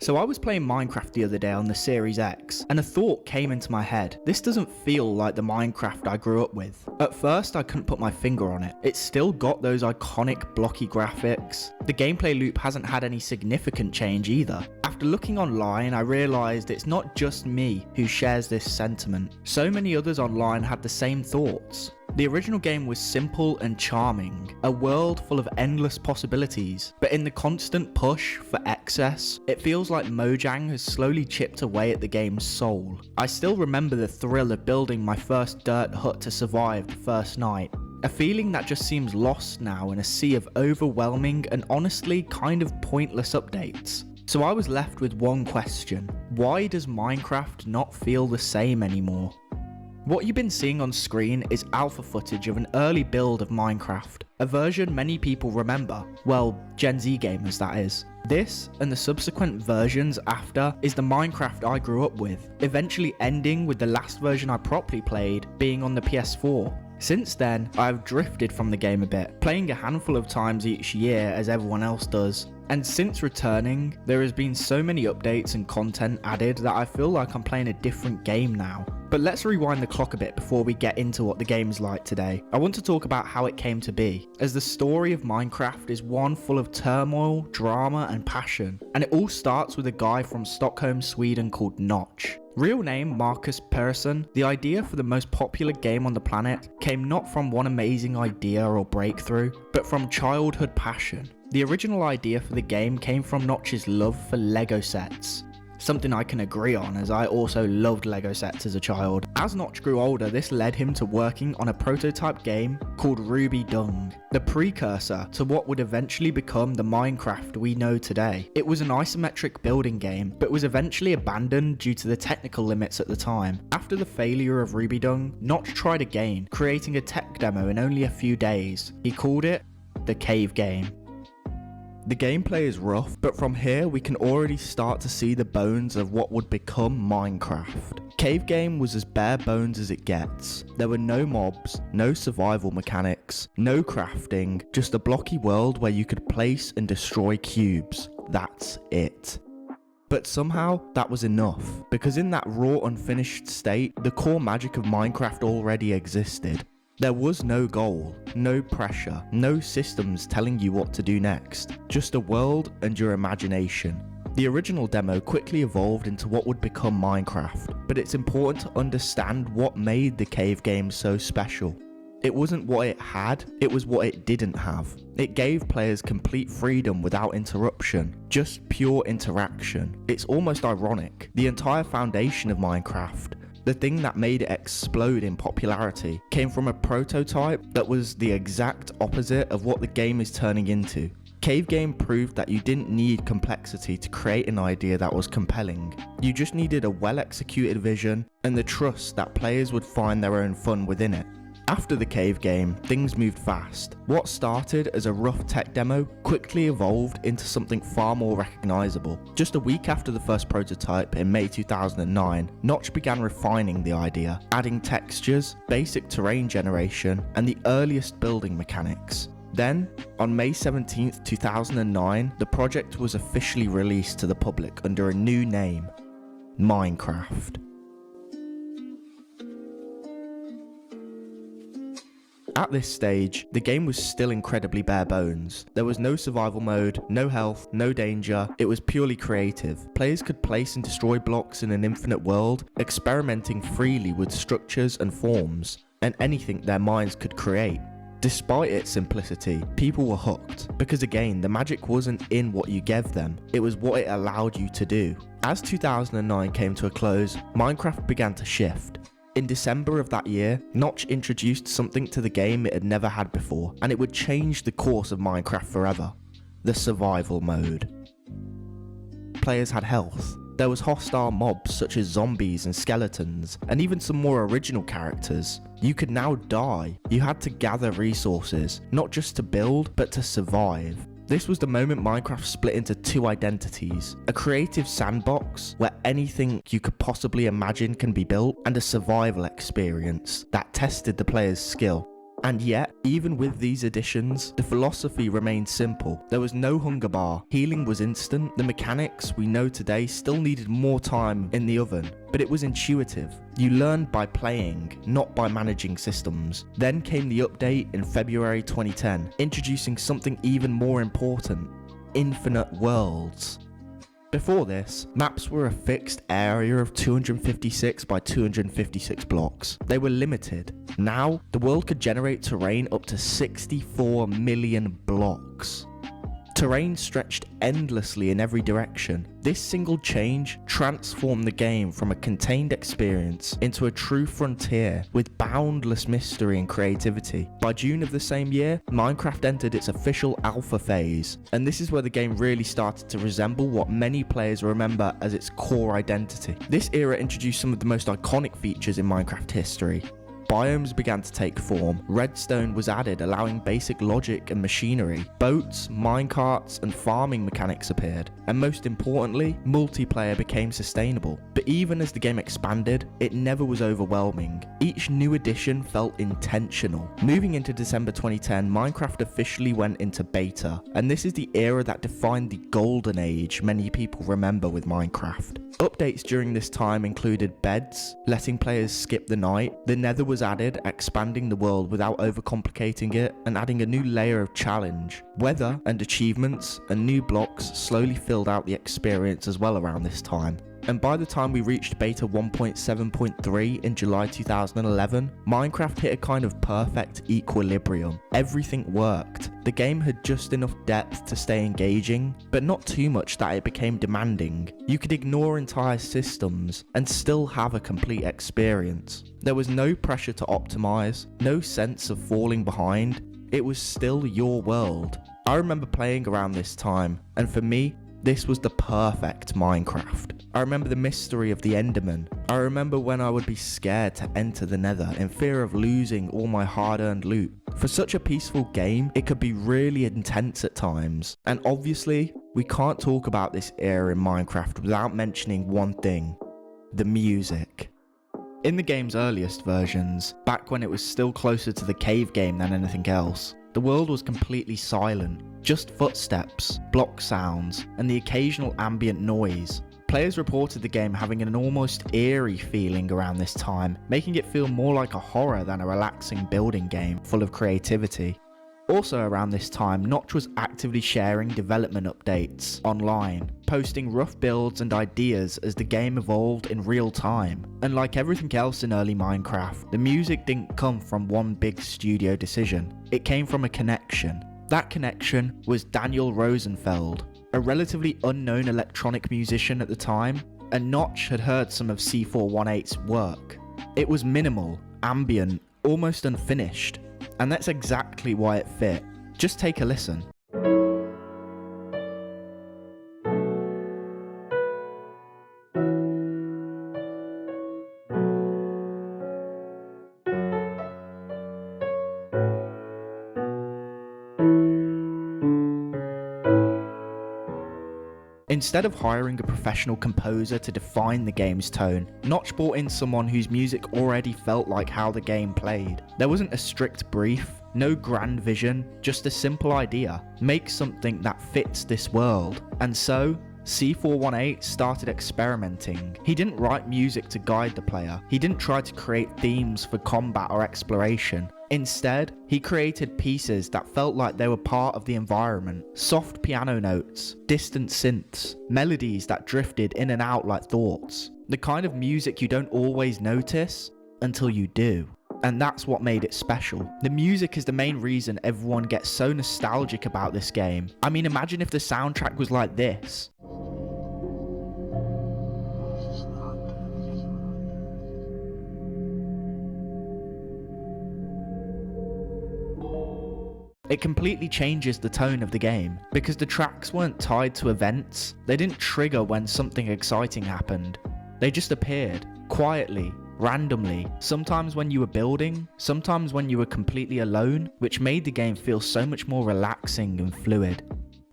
So I was playing Minecraft the other day on the Series X, and a thought came into my head. This doesn't feel like the Minecraft I grew up with. At first I couldn't put my finger on it. It's still got those iconic blocky graphics. The gameplay loop hasn't had any significant change either. After looking online, I realised it's not just me who shares this sentiment. So many others online had the same thoughts. The original game was simple and charming, a world full of endless possibilities, but in the constant push for excess, it feels like Mojang has slowly chipped away at the game's soul. I still remember the thrill of building my first dirt hut to survive the first night, a feeling that just seems lost now in a sea of overwhelming and honestly kind of pointless updates. So I was left with one question: why does Minecraft not feel the same anymore? What you've been seeing on screen is alpha footage of an early build of Minecraft, a version many people remember, well, Gen Z gamers that is. This, and the subsequent versions after, is the Minecraft I grew up with, eventually ending with the last version I properly played being on the PS4. Since then, I've drifted from the game a bit, playing a handful of times each year as everyone else does. And since returning, there has been so many updates and content added that I feel like I'm playing a different game now. But let's rewind the clock a bit before we get into what the game's like today. I want to talk about how it came to be, as the story of Minecraft is one full of turmoil, drama and passion. And it all starts with a guy from Stockholm, Sweden called Notch. Real name Marcus Persson. The idea for the most popular game on the planet came not from one amazing idea or breakthrough, but from childhood passion. The original idea for the game came from Notch's love for Lego sets. Something I can agree on, as I also loved Lego sets as a child. As Notch grew older, this led him to working on a prototype game called Ruby Dung, the precursor to what would eventually become the Minecraft we know today. It was an isometric building game, but was eventually abandoned due to the technical limits at the time. After the failure of Ruby Dung, Notch tried again, creating a tech demo in only a few days. He called it the Cave Game. The gameplay is rough, but from here we can already start to see the bones of what would become Minecraft. Cave Game was as bare bones as it gets. There were no mobs, no survival mechanics, no crafting, just a blocky world where you could place and destroy cubes. That's it. But somehow that was enough, because in that raw unfinished state, the core magic of Minecraft already existed. There was no goal, no pressure, no systems telling you what to do next, just a world and your imagination. The original demo quickly evolved into what would become Minecraft, but it's important to understand what made the Cave Game so special. It wasn't what it had, it was what it didn't have. It gave players complete freedom without interruption, just pure interaction. It's almost ironic. The entire foundation of Minecraft, the thing that made it explode in popularity, came from a prototype that was the exact opposite of what the game is turning into. Cave Game proved that you didn't need complexity to create an idea that was compelling. You just needed a well-executed vision and the trust that players would find their own fun within it. After the Cave Game, things moved fast. What started as a rough tech demo quickly evolved into something far more recognisable. Just a week after the first prototype in May 2009, Notch began refining the idea, adding textures, basic terrain generation, and the earliest building mechanics. Then, on May 17th, 2009, the project was officially released to the public under a new name: Minecraft. At this stage, the game was still incredibly bare bones. There was no survival mode, no health, no danger. It was purely creative. Players could place and destroy blocks in an infinite world, experimenting freely with structures and forms, and anything their minds could create. Despite its simplicity, people were hooked, because again, the magic wasn't in what you gave them, it was what it allowed you to do. As 2009 came to a close, Minecraft began to shift. In December of that year, Notch introduced something to the game it had never had before, and it would change the course of Minecraft forever: the survival mode. Players had health. There was hostile mobs such as zombies and skeletons, and even some more original characters. You could now die. You had to gather resources, not just to build, but to survive. This was the moment Minecraft split into two identities: a creative sandbox where anything you could possibly imagine can be built, and a survival experience that tested the player's skill. And yet, even with these additions, the philosophy remained simple. There was no hunger bar, healing was instant, the mechanics we know today still needed more time in the oven, but it was intuitive. You learned by playing, not by managing systems. Then came the update in February 2010, introducing something even more important: infinite worlds. Before this, maps were a fixed area of 256 by 256 blocks. They were limited. Now, the world could generate terrain up to 64 million blocks. Terrain stretched endlessly in every direction. This single change transformed the game from a contained experience into a true frontier with boundless mystery and creativity. By June of the same year, Minecraft entered its official alpha phase, and this is where the game really started to resemble what many players remember as its core identity. This era introduced some of the most iconic features in Minecraft history. Biomes began to take form, redstone was added allowing basic logic and machinery, boats, minecarts and farming mechanics appeared, and most importantly, multiplayer became sustainable. But even as the game expanded, it never was overwhelming. Each new addition felt intentional. Moving into December 2010, Minecraft officially went into beta, and this is the era that defined the golden age many people remember with Minecraft. Updates during this time included beds, letting players skip the night, the nether was added, expanding the world without overcomplicating it, and adding a new layer of challenge. Weather and achievements and new blocks slowly filled out the experience as well around this time. And by the time we reached beta 1.7.3 in July 2011, Minecraft hit a kind of perfect equilibrium. Everything worked. The game had just enough depth to stay engaging, but not too much that it became demanding. You could ignore entire systems and still have a complete experience. There was no pressure to optimize, no sense of falling behind. It was still your world. I remember playing around this time, and for me, this was the perfect Minecraft. I remember the mystery of the Enderman. I remember when I would be scared to enter the nether in fear of losing all my hard-earned loot. For such a peaceful game, it could be really intense at times. And obviously, we can't talk about this era in Minecraft without mentioning one thing: the music. In the game's earliest versions, back when it was still closer to the cave game than anything else, the world was completely silent, just footsteps, block sounds, and the occasional ambient noise. Players reported the game having an almost eerie feeling around this time, making it feel more like a horror than a relaxing building game full of creativity. Also around this time, Notch was actively sharing development updates online, posting rough builds and ideas as the game evolved in real time. And like everything else in early Minecraft, the music didn't come from one big studio decision. It came from a connection. That connection was Daniel Rosenfeld, a relatively unknown electronic musician at the time, and Notch had heard some of C418's work. It was minimal, ambient, almost unfinished, and that's exactly why it fit. Just take a listen. Instead of hiring a professional composer to define the game's tone, Notch brought in someone whose music already felt like how the game played. There wasn't a strict brief, no grand vision, just a simple idea: make something that fits this world. And so, C418 started experimenting. He didn't write music to guide the player. He didn't try to create themes for combat or exploration. Instead, he created pieces that felt like they were part of the environment. Soft piano notes, distant synths, melodies that drifted in and out like thoughts. The kind of music you don't always notice until you do. And that's what made it special. The music is the main reason everyone gets so nostalgic about this game. I mean, imagine if the soundtrack was like this. It completely changes the tone of the game, because the tracks weren't tied to events. They didn't trigger when something exciting happened. They just appeared, quietly, randomly, sometimes when you were building, sometimes when you were completely alone, which made the game feel so much more relaxing and fluid.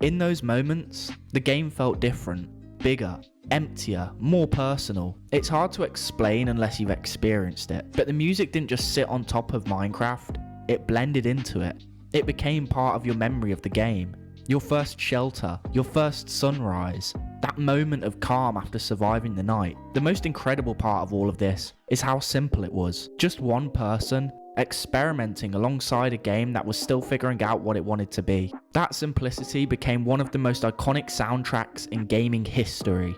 In those moments, the game felt different, bigger, emptier, more personal. It's hard to explain unless you've experienced it, but the music didn't just sit on top of Minecraft. it blended into it. It became part of your memory of the game. Your first shelter, your first sunrise, that moment of calm after surviving the night. The most incredible part of all of this is how simple it was. Just one person experimenting alongside a game that was still figuring out what it wanted to be. That simplicity became one of the most iconic soundtracks in gaming history.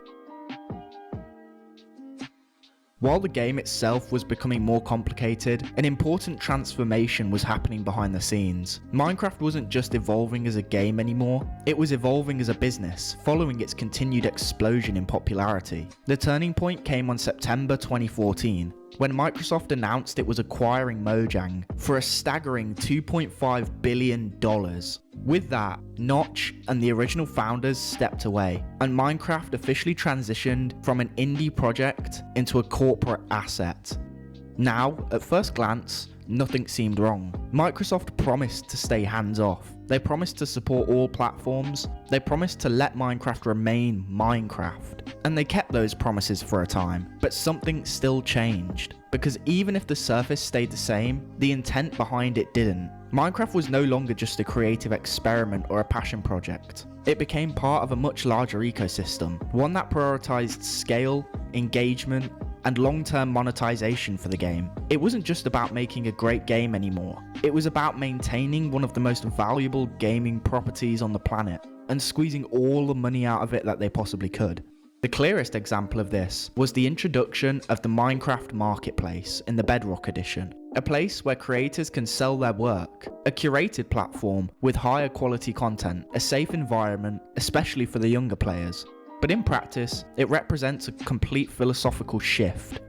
While the game itself was becoming more complicated, an important transformation was happening behind the scenes. Minecraft wasn't just evolving as a game anymore, it was evolving as a business, following its continued explosion in popularity. The turning point came on September 2014, when Microsoft announced it was acquiring Mojang for a staggering $2.5 billion. With that, Notch and the original founders stepped away, and Minecraft officially transitioned from an indie project into a corporate asset. Now, at first glance, nothing seemed wrong. Microsoft promised to stay hands-off. They promised to support all platforms. They promised to let Minecraft remain Minecraft. And they kept those promises for a time. But something still changed. Because even if the surface stayed the same, the intent behind it didn't. Minecraft was no longer just a creative experiment or a passion project. It became part of a much larger ecosystem, one that prioritized scale, engagement, and long-term monetization for the game. It wasn't just about making a great game anymore. It was about maintaining one of the most valuable gaming properties on the planet and squeezing all the money out of it that they possibly could. The clearest example of this was the introduction of the Minecraft Marketplace in the Bedrock edition, a place where creators can sell their work, a curated platform with higher quality content, a safe environment, especially for the younger players. But in practice, it represents a complete philosophical shift.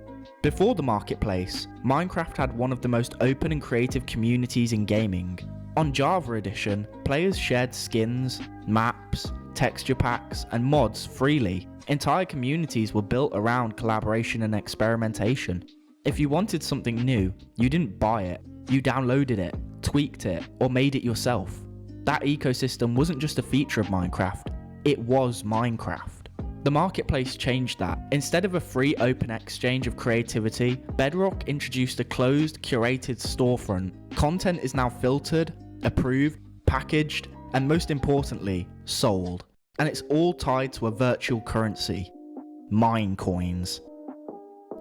Before the marketplace, Minecraft had one of the most open and creative communities in gaming. On Java Edition, players shared skins, maps, texture packs, and mods freely. Entire communities were built around collaboration and experimentation. If you wanted something new, you didn't buy it, you downloaded it, tweaked it, or made it yourself. That ecosystem wasn't just a feature of Minecraft, it was Minecraft. The marketplace changed that. Instead of a free open exchange of creativity, Bedrock introduced a closed, curated storefront. Content is now filtered, approved, packaged, and most importantly, sold. And it's all tied to a virtual currency, Minecoins.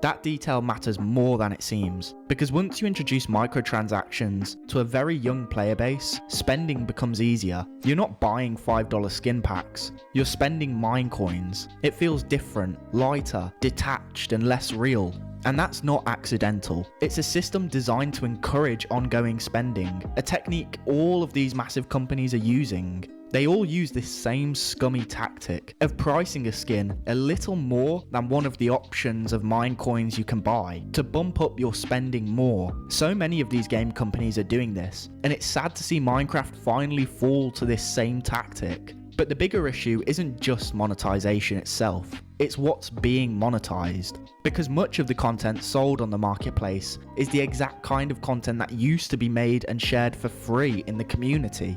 That detail matters more than it seems, because once you introduce microtransactions to a very young player base, spending becomes easier. You're not buying $5 skin packs, you're spending Minecoins. It feels different, lighter, detached, and less real. And that's not accidental. It's a system designed to encourage ongoing spending, a technique all of these massive companies are using. They all use this same scummy tactic of pricing a skin a little more than one of the options of Minecoins you can buy to bump up your spending more. So many of these game companies are doing this, and it's sad to see Minecraft finally fall to this same tactic. But the bigger issue isn't just monetization itself, it's what's being monetized. Because much of the content sold on the marketplace is the exact kind of content that used to be made and shared for free in the community.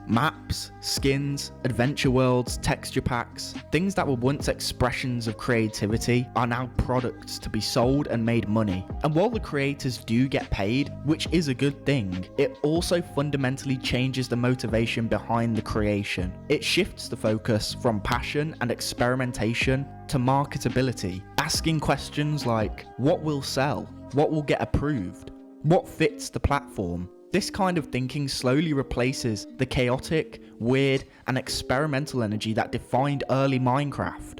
Maps, skins, adventure worlds, texture packs, things that were once expressions of creativity are now products to be sold and made money. And while the creators do get paid, which is a good thing, it also fundamentally changes the motivation behind the creation. It shifts the focus from passion and experimentation to marketability, asking questions like, what will sell? What will get approved? What fits the platform? This kind of thinking slowly replaces the chaotic, weird, and experimental energy that defined early Minecraft.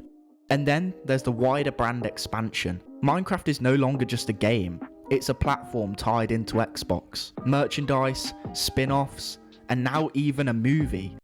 And then there's the wider brand expansion. Minecraft is no longer just a game, it's a platform tied into Xbox, merchandise, spin-offs, and now even a movie.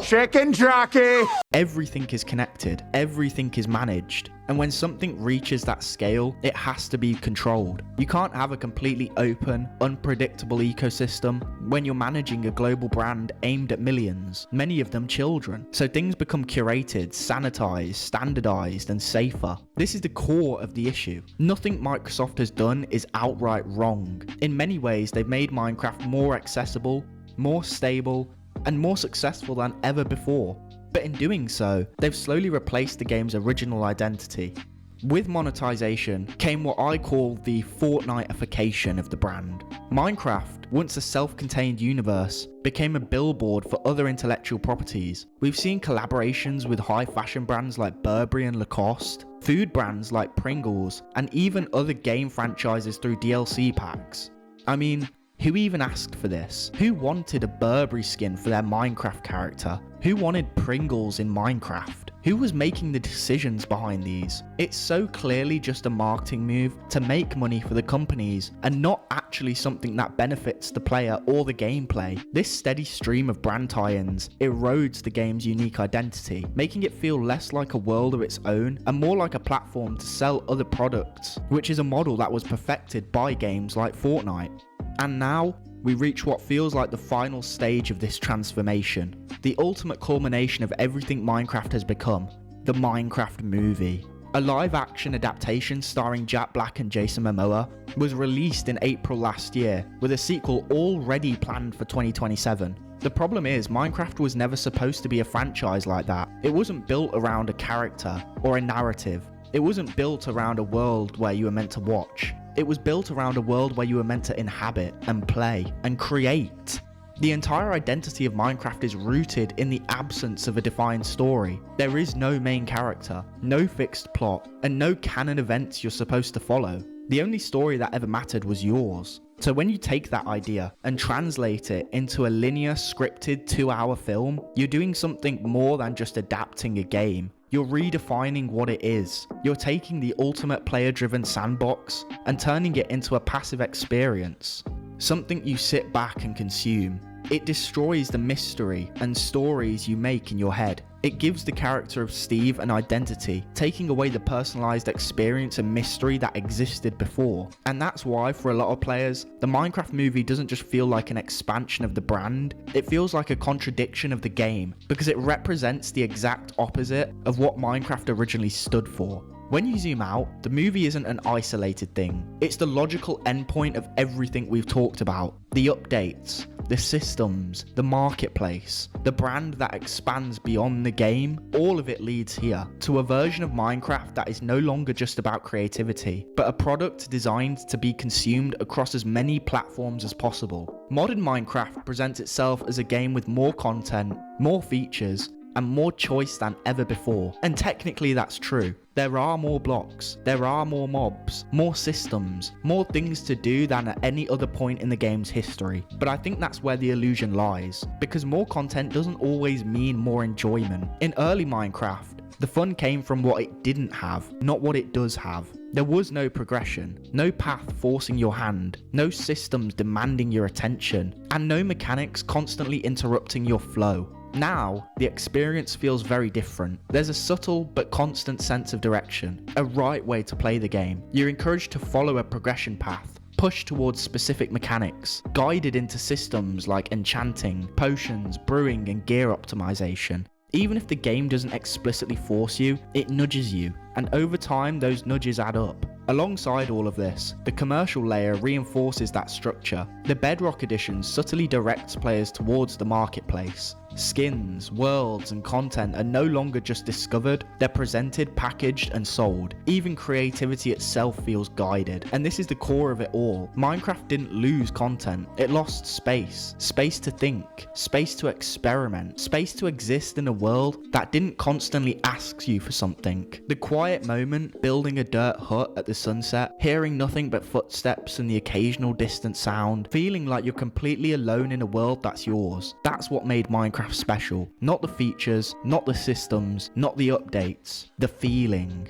Chicken jockey! Everything is connected, everything is managed, and when something reaches that scale, it has to be controlled. You can't have a completely open, unpredictable ecosystem when you're managing a global brand aimed at millions, many of them children. So things become curated, sanitized, standardized, and safer. This is the core of the issue. Nothing Microsoft has done is outright wrong. In many ways, they've made Minecraft more accessible, more stable, and more successful than ever before. But in doing so, they've slowly replaced the game's original identity. With monetization came what I call the Fortniteification of the brand. Minecraft, once a self-contained universe, became a billboard for other intellectual properties. We've seen collaborations with high fashion brands like Burberry and Lacoste, food brands like Pringles, and even other game franchises through DLC packs. I mean, who even asked for this? Who wanted a Burberry skin for their Minecraft character? Who wanted Pringles in Minecraft? Who was making the decisions behind these? It's so clearly just a marketing move to make money for the companies and not actually something that benefits the player or the gameplay. This steady stream of brand tie-ins erodes the game's unique identity, making it feel less like a world of its own and more like a platform to sell other products, which is a model that was perfected by games like Fortnite. And now, we reach what feels like the final stage of this transformation, the ultimate culmination of everything Minecraft has become, the Minecraft movie. A live-action adaptation starring Jack Black and Jason Momoa was released in April last year, with a sequel already planned for 2027. The problem is, Minecraft was never supposed to be a franchise like that. It wasn't built around a character or a narrative. It wasn't built around a world where you were meant to watch. It was built around a world where you were meant to inhabit and play and create. The entire identity of Minecraft is rooted in the absence of a defined story. There is no main character, no fixed plot, and no canon events you're supposed to follow. The only story that ever mattered was yours. So when you take that idea and translate it into a linear scripted 2-hour film, you're doing something more than just adapting a game. You're redefining what it is. You're taking the ultimate player-driven sandbox and turning it into a passive experience. Something you sit back and consume. It destroys the mystery and stories you make in your head. It gives the character of Steve an identity, taking away the personalized experience and mystery that existed before. And that's why, for a lot of players, the Minecraft movie doesn't just feel like an expansion of the brand, it feels like a contradiction of the game, because it represents the exact opposite of what Minecraft originally stood for. When you zoom out, the movie isn't an isolated thing. It's the logical endpoint of everything we've talked about. The updates, the systems, the marketplace, the brand that expands beyond the game, all of it leads here to a version of Minecraft that is no longer just about creativity, but a product designed to be consumed across as many platforms as possible. Modern Minecraft presents itself as a game with more content, more features, and more choice than ever before. And technically that's true. There are more blocks, there are more mobs, more systems, more things to do than at any other point in the game's history. But I think that's where the illusion lies, because more content doesn't always mean more enjoyment. In early Minecraft, the fun came from what it didn't have, not what it does have. There was no progression, no path forcing your hand, no systems demanding your attention, and no mechanics constantly interrupting your flow. Now, the experience feels very different. There's a subtle but constant sense of direction, a right way to play the game. You're encouraged to follow a progression path, push towards specific mechanics, guided into systems like enchanting, potions, brewing, and gear optimization. Even if the game doesn't explicitly force you, it nudges you, and over time those nudges add up. Alongside all of this, the commercial layer reinforces that structure. The Bedrock Edition subtly directs players towards the marketplace. Skins, worlds, and content are no longer just discovered, they're presented, packaged, and sold. Even creativity itself feels guided, and this is the core of it all. Minecraft didn't lose content, it lost space. Space to think, space to experiment, space to exist in a world that didn't constantly ask you for something. The quiet moment, building a dirt hut at the sunset, hearing nothing but footsteps and the occasional distant sound, feeling like you're completely alone in a world that's yours. That's what made Minecraft special. Not the features, not the systems, not the updates, the feeling.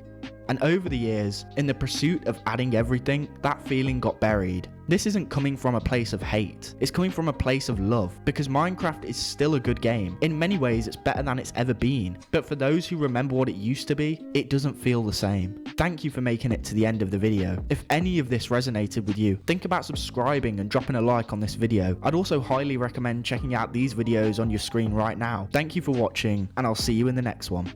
And over the years, in the pursuit of adding everything, that feeling got buried. This isn't coming from a place of hate, it's coming from a place of love, because Minecraft is still a good game. In many ways, it's better than it's ever been, but for those who remember what it used to be, it doesn't feel the same. Thank you for making it to the end of the video. If any of this resonated with you, think about subscribing and dropping a like on this video. I'd also highly recommend checking out these videos on your screen right now. Thank you for watching, and I'll see you in the next one.